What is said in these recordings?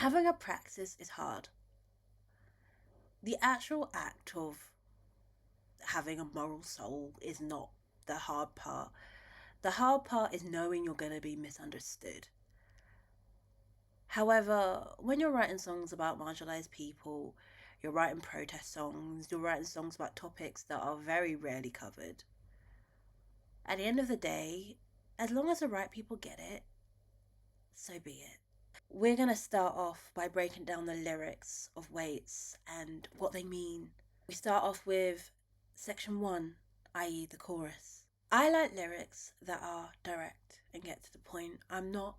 Having a practice is hard. The actual act of having a moral soul is not the hard part. The hard part is knowing you're going to be misunderstood. However, when you're writing songs about marginalized people, you're writing protest songs, you're writing songs about topics that are very rarely covered. At the end of the day, as long as the right people get it, so be it. We're going to start off by breaking down the lyrics of Weights and what they mean. We start off with section 1, i.e., the chorus. I like lyrics that are direct and get to the point. I'm not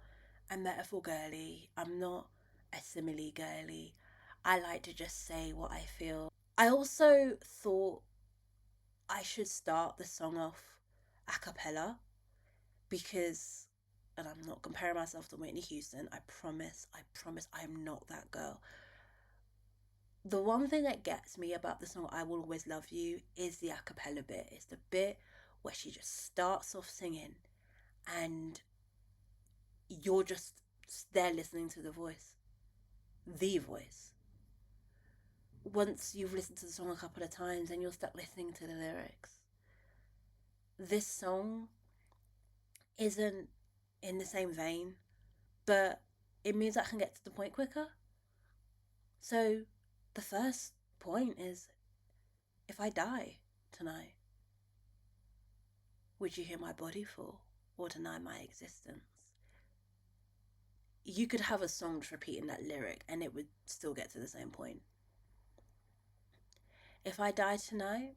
a metaphor girly, I'm not a simile girly. I like to just say what I feel. I also thought I should start the song off a cappella because, and I'm not comparing myself to Whitney Houston, I promise, I am not that girl. The one thing that gets me about the song I Will Always Love You is the a cappella bit. It's the bit where she just starts off singing and you're just there listening to the voice. The voice. Once you've listened to the song a couple of times, then you'll start listening to the lyrics. This song isn't in the same vein, but it means I can get to the point quicker. So the first point is, if I die tonight, would you hear my body fall or deny my existence? You could have a song just repeating that lyric and it would still get to the same point. If I die tonight,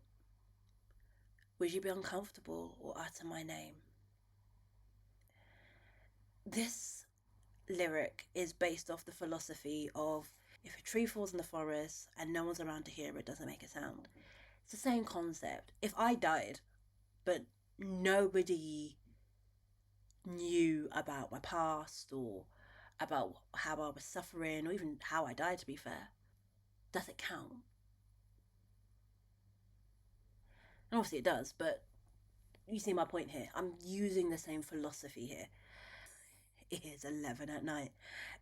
would you be uncomfortable or utter my name? This lyric is based off the philosophy of if a tree falls in the forest and no one's around to hear it, doesn't make a sound. It's the same concept. If I died, but nobody knew about my past or about how I was suffering or even how I died, to be fair, does it count? And obviously it does, but you see my point here. I'm using the same philosophy here. It is 11 at night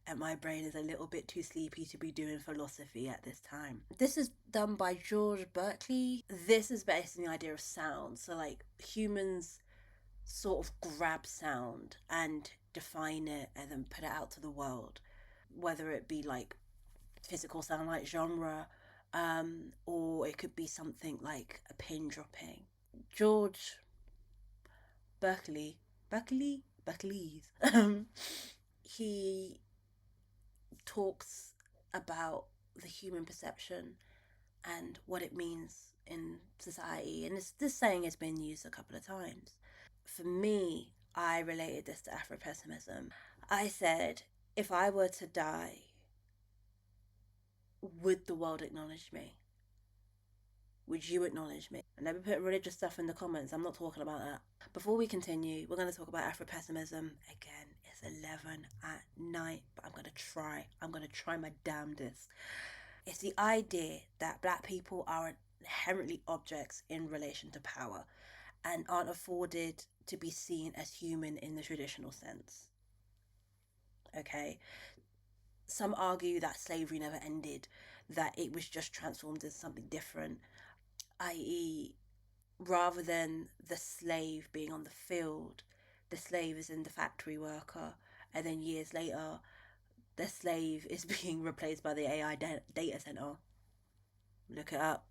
and my brain is a little bit too sleepy to be doing philosophy at this time. This is done by George Berkeley. This is based on the idea of sound. So like humans sort of grab sound and define it and then put it out to the world, whether it be like physical sound like genre, or it could be something like a pin dropping. George Berkeley's he talks about the human perception and what it means in society, and this saying has been used a couple of times. For me, I related this to Afro-pessimism. I said, if I were to die, would the world acknowledge me? Would you acknowledge me? And never put religious stuff in the comments. I'm not talking about that. Before we continue, we're going to talk about Afro-pessimism. Again, it's 11 at night, but I'm going to try my damnedest. It's the idea that black people are inherently objects in relation to power and aren't afforded to be seen as human in the traditional sense. Okay? Some argue that slavery never ended, that it was just transformed into something different, i.e., rather than the slave being on the field, the slave is in the factory worker, and then years later, the slave is being replaced by the AI data center. Look it up.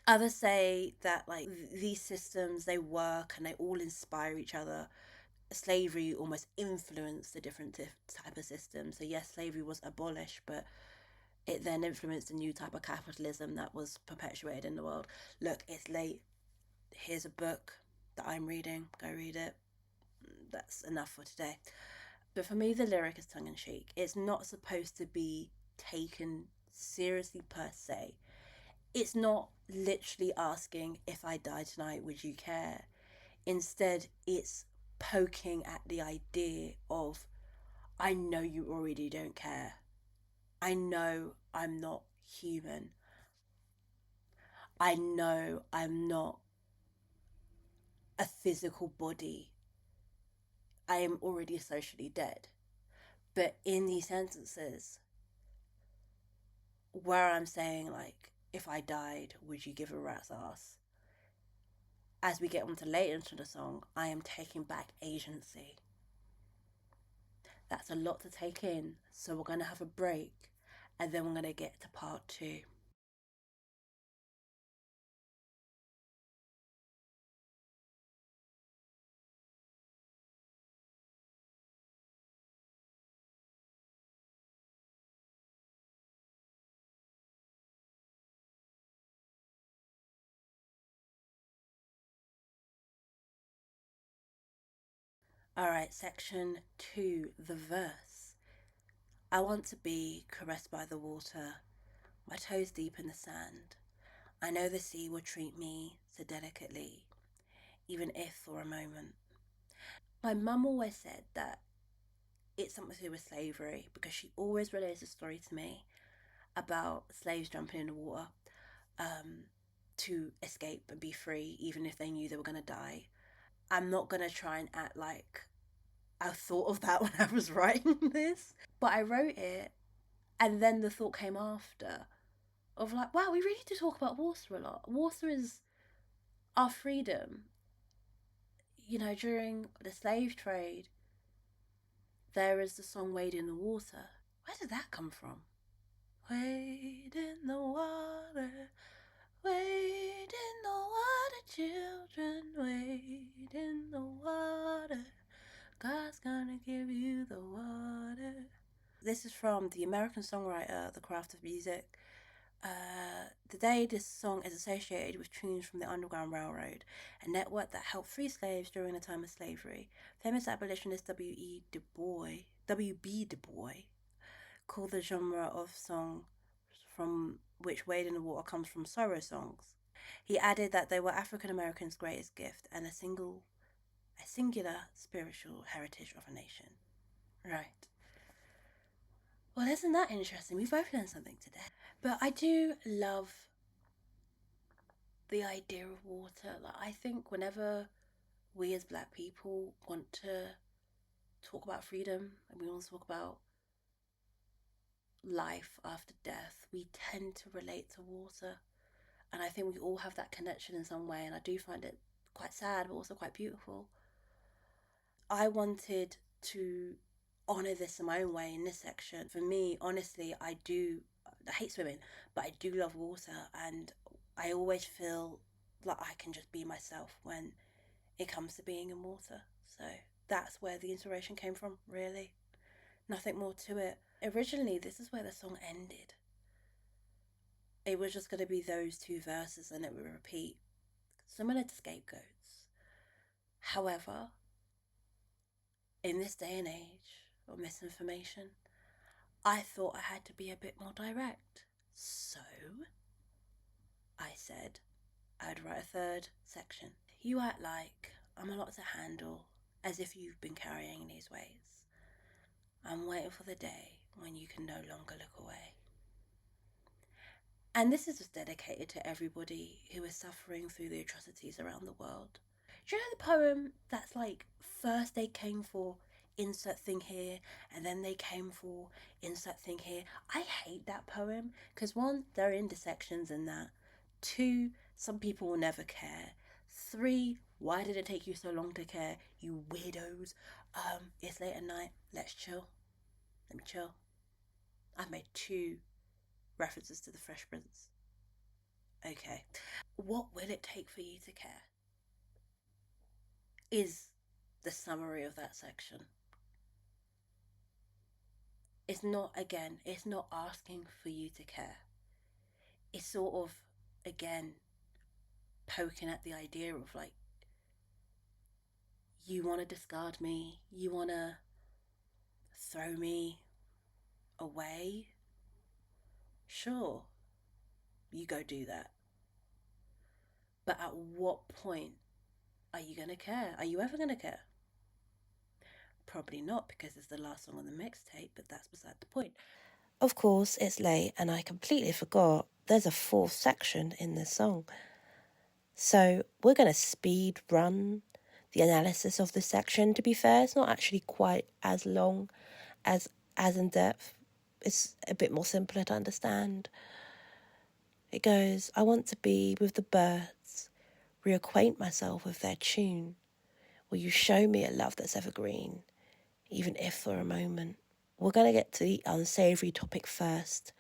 Others say that like these systems, they work and they all inspire each other. Slavery almost influenced the different type of systems. So yes, slavery was abolished, but it then influenced a new type of capitalism that was perpetuated in the world. Look, it's late. Here's a book that I'm reading. Go read it. That's enough for today. But for me, the lyric is tongue in cheek. It's not supposed to be taken seriously per se. It's not literally asking, if I die tonight, would you care? Instead, it's poking at the idea of, I know you already don't care. I know I'm not human. I know I'm not a physical body. I am already socially dead. But in these sentences, where I'm saying, like, if I died, would you give a rat's ass? As we get on to later into the song, I am taking back agency. That's a lot to take in, so we're going to have a break, and then we're going to get to part 2. Alright, section 2, the verse. I want to be caressed by the water, my toes deep in the sand. I know the sea will treat me so delicately, even if for a moment. My mum always said that it's something to do with slavery, because she always relates a story to me about slaves jumping in the water to escape and be free, even if they knew they were going to die. I'm not going to try and act like I thought of that when I was writing this, but I wrote it, and then the thought came after of like, wow, we really do talk about water a lot. Water is our freedom. You know, during the slave trade, there is the song Wade in the Water. Where did that come from? Wade in the water, wade in the water, children, wade in the water. God's gonna give you the water. This is from the American songwriter, The Craft of Music. Today, this song is associated with tunes from the Underground Railroad, a network that helped free slaves during the time of slavery. Famous abolitionist W.B. Du Bois, called the genre of song from which Wade in the Water comes from sorrow songs. He added that they were African Americans' greatest gift and a singular spiritual heritage of a nation. Right. Well, isn't that interesting? We both learned something today. But I do love the idea of water. Like, I think whenever we as black people want to talk about freedom and we want to talk about life after death, we tend to relate to water. And I think we all have that connection in some way. And I do find it quite sad, but also quite beautiful. I wanted to honor this in my own way in this section. For me, honestly, I hate swimming, but I do love water, and I always feel like I can just be myself when it comes to being in water. So that's where the inspiration came from, really. Nothing more to it. Originally, this is where the song ended. It was just going to be those 2 verses and it would repeat, similar to Scapegoats. However, in this day and age of misinformation, I thought I had to be a bit more direct. So I said I'd write a 3rd section. You act like I'm a lot to handle, as if you've been carrying these ways. I'm waiting for the day when you can no longer look away. And this is just dedicated to everybody who is suffering through the atrocities around the world. Do you know the poem that's like, first they came for insert thing here, and then they came for insert thing here? I hate that poem because 1, there are intersections in that. 2, some people will never care. 3, why did it take you so long to care, you weirdos? It's late at night, let's chill. Let me chill. I've made 2 references to the Fresh Prince. Okay. What will it take for you to care? Is the summary of that section. It's not, again, it's not asking for you to care. It's sort of, again, poking at the idea of like, you want to discard me, you want to throw me away. Sure, you go do that. But at what point are you going to care? Are you ever going to care? Probably not, because it's the last song on the mixtape, but that's beside the point. Of course, it's late and I completely forgot there's a 4th section in this song. So we're going to speed run the analysis of this section. To be fair, it's not actually quite as long as in depth it's a bit more simpler to understand. It goes, I want to be with the birds, reacquaint myself with their tune. Will you show me a love that's evergreen, even if for a moment? We're going to get to the unsavoury topic first.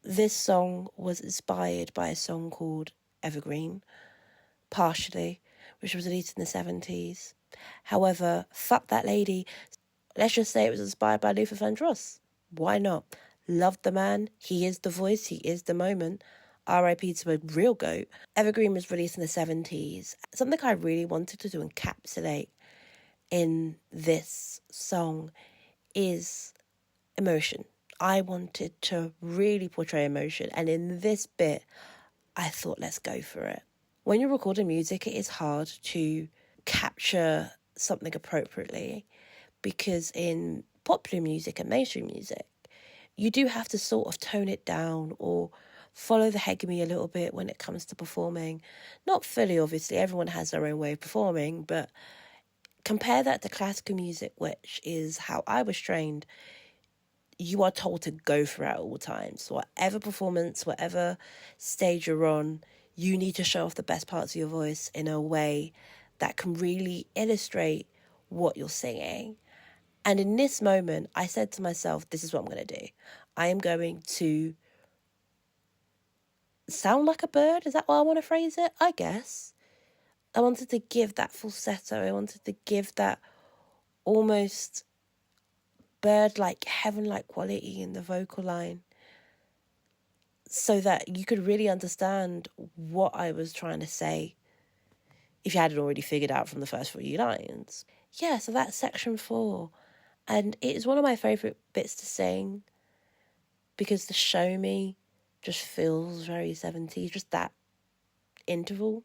This song was inspired by a song called Evergreen, partially, which was released in the 70s. However, fuck that lady. Let's just say it was inspired by Luther Vandross. Why not? Love the man. He is the voice. He is the moment. R.I.P. to a real goat. Evergreen was released in the 70s. Something I really wanted to encapsulate in this song is emotion. I wanted to really portray emotion. And in this bit, I thought, let's go for it. When you're recording music, it is hard to capture something appropriately because in popular music and mainstream music, you do have to sort of tone it down or follow the hegemony a little bit when it comes to performing. Not fully, obviously, everyone has their own way of performing, but compare that to classical music, which is how I was trained. You are told to go for it at all times. Whatever performance, whatever stage you're on, you need to show off the best parts of your voice in a way that can really illustrate what you're singing. And in this moment, I said to myself, this is what I'm going to do. I am going to sound like a bird. Is that what I want to phrase it? I guess. I wanted to give that falsetto. I wanted to give that almost bird-like, heaven-like quality in the vocal line so that you could really understand what I was trying to say if you hadn't already figured out from the first few lines. Yeah, so that's section 4. And it is one of my favourite bits to sing because the show me just feels very 70s, just that interval.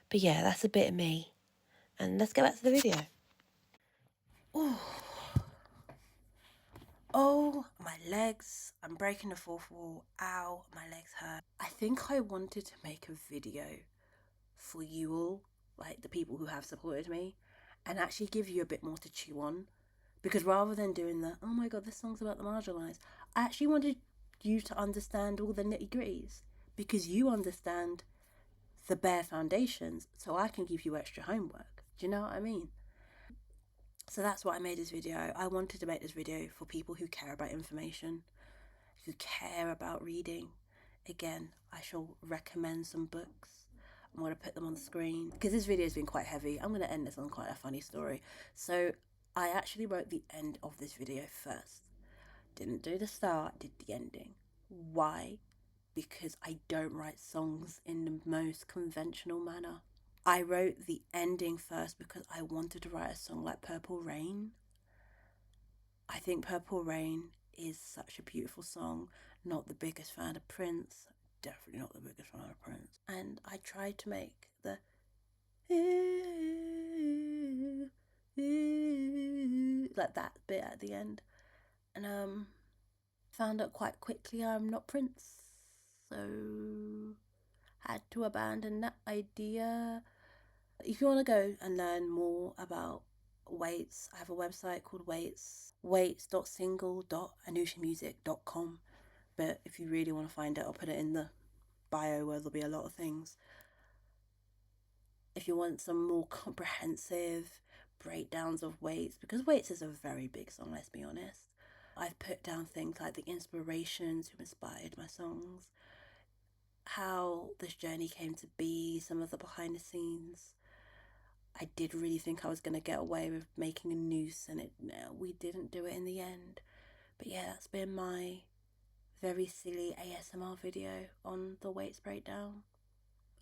But yeah, that's a bit of me. And let's get back to the video. Ooh. Oh, my legs. I'm breaking the fourth wall. Ow, my legs hurt. I think I wanted to make a video for you all, like the people who have supported me, and actually give you a bit more to chew on. Because rather than doing the, oh my god, this song's about the marginalised, I actually wanted you to understand all the nitty gritties. Because you understand the bare foundations, so I can give you extra homework. Do you know what I mean? So that's why I made this video. I wanted to make this video for people who care about information, who care about reading. Again, I shall recommend some books. I'm going to put them on the screen because this video has been quite heavy. I'm going to end this on quite a funny story. So I actually wrote the end of this video first. Didn't do the start, did the ending. Why? Because I don't write songs in the most conventional manner. I wrote the ending first because I wanted to write a song like Purple Rain. I think Purple Rain is such a beautiful song. Not the biggest fan of Prince. Definitely not the biggest fan of Prince. And I tried to make the like that bit at the end. And found out quite quickly I'm not Prince. So had to abandon that idea. If you want to go and learn more about Weights, I have a website called weights.single.anushamusic.com. But if you really want to find it, I'll put it in the bio where there'll be a lot of things. If you want some more comprehensive breakdowns of Weights, because Weights is a very big song, let's be honest. I've put down things like the inspirations who inspired my songs, how this journey came to be, some of the behind the scenes. I did really think I was going to get away with making a noose, and we didn't do it in the end. But yeah, that's been my very silly ASMR video on the Weights breakdown.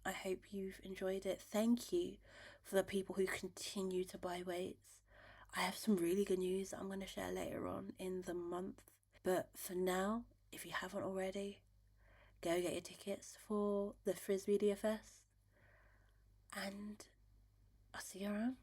I hope you've enjoyed it. Thank you for the people who continue to buy Weights. I have some really good news that I'm going to share later on in the month. But for now, if you haven't already, go get your tickets for the Frisbee Media Fest. And I'll see you around.